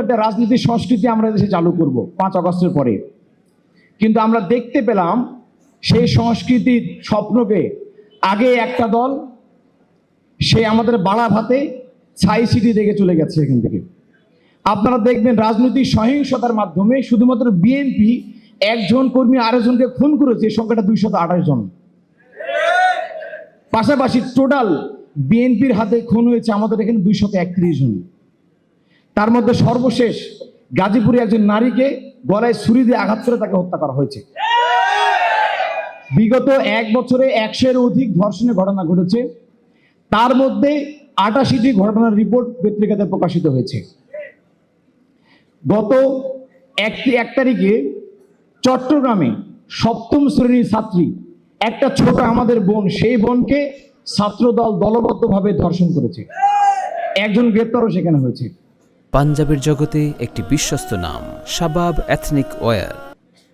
একটা রাজনীতির সংস্কৃতি আমরা দেশে চালু করব 5 আগস্টের পরে, কিন্তু আমরা দেখতে পেলাম সেই সংস্কৃতির স্বপ্নকে আগে একটা দল সে আমাদের বাড়া ভাতে ছাই সিটি দেখে চলে গেছে এখান থেকে। আপনারা দেখবেন রাজনৈতিক সহিংসতার মাধ্যমে শুধুমাত্র বিএনপি একজন কর্মী আরেকজনকে খুন করেছে, এই সংখ্যাটা 228 জন। পাশাপাশি টোটাল বিএনপির হাতে খুন হয়েছে আমাদের এখানে 231 জন। তার মধ্যে সর্বশেষ গাজীপুরে একজন নারীকে গলায় ছুরি দিয়ে আঘাত করে তাকে হত্যা করা হয়েছে। বিগত 1 বছরে 100-এর অধিক ধর্ষণের ঘটনা ঘটেছে, তার মধ্যে 88টি ঘটনার রিপোর্ট পত্রিকাতে প্রকাশিত হয়েছে। গত 1 তারিখে চট্টগ্রামে 7ম শ্রেণীর ছাত্রী, একটা ছোট আমাদের বোন, সেই বোনকে ছাত্রদল দলবদ্ধভাবে ধর্ষণ করেছে, একজন গ্রেপ্তারও সেখানে হয়েছে। পাঞ্জাবের জগতে একটি বিশ্বস্ত নাম শাবাব এথনিক ওয়্যার।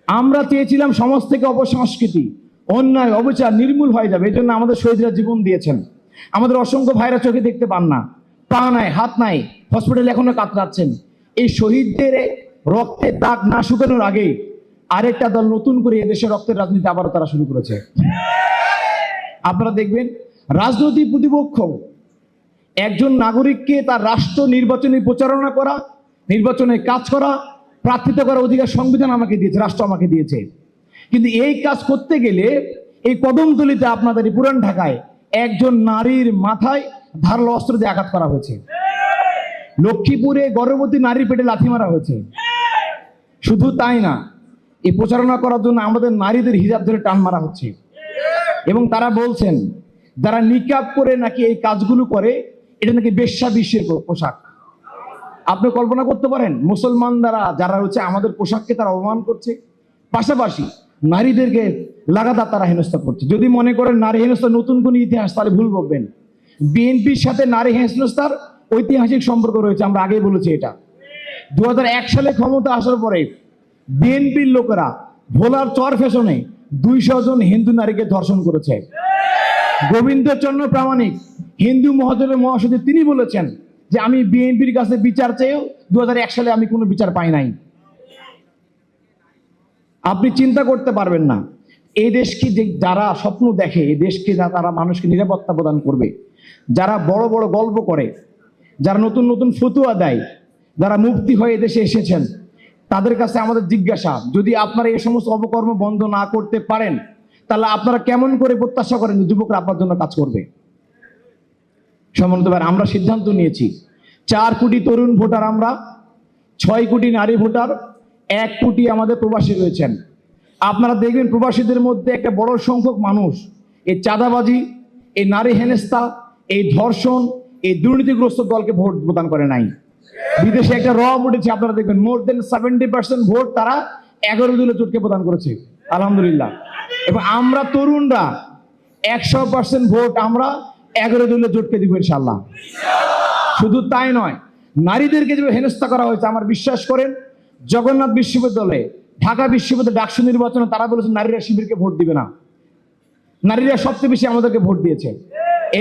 আমরা চেয়েছিলাম সমাজ থেকে অপসংস্কৃতি, অন্যায়, অবিচার নির্মূল হয়ে যাবে। এই জন্য আমাদের শহীদরা জীবন দিয়েছেন। আমাদের অসংখ্য ভাইরা চোখে দেখতে পান না, পা নাই, হাত নাই, হসপিটালে এখনো কাতরাচ্ছেন। এই শহীদদের রক্তের দাগ না শুকানোর আগে আরেকটা দল নতুন করে এদেশের রক্তের রাজনীতি আবারও তারা শুরু করেছে। আপনারা দেখবেন রাজনৈতিক প্রতিপক্ষ একজন নাগরিককে তার রাষ্ট্র নির্বাচনে প্রচারণা করা, নির্বাচনে কাজ করা, প্রার্থিতা করার অধিকার সংবিধান আমাকে দিয়েছে, রাষ্ট্র আমাকে দিয়েছে। কিন্তু এই কাজ করতে গেলে এই কদমতলীতে আপনাদের পুরান ঢাকায় একজন নারীর মাথায় ধারালো অস্ত্র দিয়ে আঘাত করা হয়েছে। লক্ষ্মীপুরে গর্ভবতী নারীর পেটে লাথি মারা হয়েছে। শুধু তাই না, এই প্রচারণা করার জন্য আমাদের নারীদের হিজাব ধরে টান মারা হচ্ছে। এবং তারা বলছেন যারা নিকাব করে নাকি এই কাজগুলো করে এটা নাকি বেশ্যা বিশ্বের পোশাক। আপনি কল্পনা করতে পারেন মুসলমান যারা হচ্ছে আমাদের পোশাককে তারা অপমান করছে, পাশাপাশি নারীদেরকে লাগাতার তারা হেনস্থা করছে। যদি মনে করেন নারী হেনস্থা নতুন কোন ইতিহাস, তাহলে ভুল বলবেন। বিএনপির সাথে নারী হেনস্থার ঐতিহাসিক সম্পর্ক রয়েছে, আমরা আগেই বলেছি এটা। 2001 সালে ক্ষমতা আসার পরে বিএনপির লোকেরা ভোলার চর ফ্যাশনে 200 জন হিন্দু নারীকে ধর্ষণ করেছে। গোবিন্দচন্দ্র প্রামাণিক হিন্দু মহাজনের মহাসচিব, তিনি বলেছেন যে আমি বিএনপির কাছে বিচার চেয়েও 2001 সালে আমি কোনো বিচার পাই নাই। আপনি চিন্তা করতে পারবেন না এই দেশকে যে যারা স্বপ্ন দেখে, এই দেশকে তারা মানুষকে নিরাপত্তা প্রদান করবে, যারা বড় বড় গল্প করে, যারা নতুন নতুন ফতুয়া দেয়, যারা মুফতি হয়ে দেশে এসেছেন, তাদের কাছে আমাদের জিজ্ঞাসা, যদি আপনারা এই সমস্ত অপকর্ম বন্ধ না করতে পারেন তাহলে আপনারা কেমন করে প্রত্যাশা করেন যে যুবকরা আপনার জন্য কাজ করবে? সম্মানিত ভাই, আমরা সিদ্ধান্ত নিয়েছি 4 কোটি তরুণ ভোটার আমরা, 6 কোটি নারী ভোটার, 1 কোটি আমাদের প্রবাসী রয়েছেন। আপনারা দেখবেন প্রবাসীদের মধ্যে একটা বড় সংখ্যক মানুষ এই চাঁদাবাজি, এই নারী হেনস্থা, এই ধর্ষণ, এই দুর্নীতিগ্রস্ত দলকে ভোট প্রদান করে নাই। বিদেশে একটা উঠেছে, আপনারা দেখবেন মোর দেন 70% ভোট তারা 11 দলীয় জোটকে প্রদান করেছে, আলহামদুলিল্লাহ। এবং আমরা তরুণরা 100% ভোট আমরা 11 দলীয় জোটকে দিব ইনশাআল্লাহ। শুধু তাই নয়, নারীদেরকে যে হেনস্থা করা হয়েছে, আমার বিশ্বাস করেন জগন্নাথ বিশ্ববিদ্যালয়ে, ঢাকা বিশ্ববিদ্যালয় ডাকসু নির্বাচনে তারা বলেছে নারীরা শিবিরকে ভোট দিবে না। নারীরা সবচেয়ে বেশি আমাদেরকে ভোট দিয়েছে।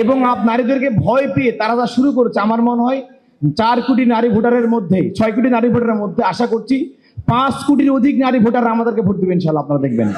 এবং নারীদেরকে ভয় পেয়ে তারা যা শুরু করেছে, আমার মনে হয় 4 কোটি নারী ভোটারের মধ্যে, 6 কোটি নারী ভোটারের মধ্যে আশা করছি 5 কোটির অধিক নারী ভোটার আমাদেরকে ভোট দিবেন ইনশাআল্লাহ, আপনারা দেখবেন।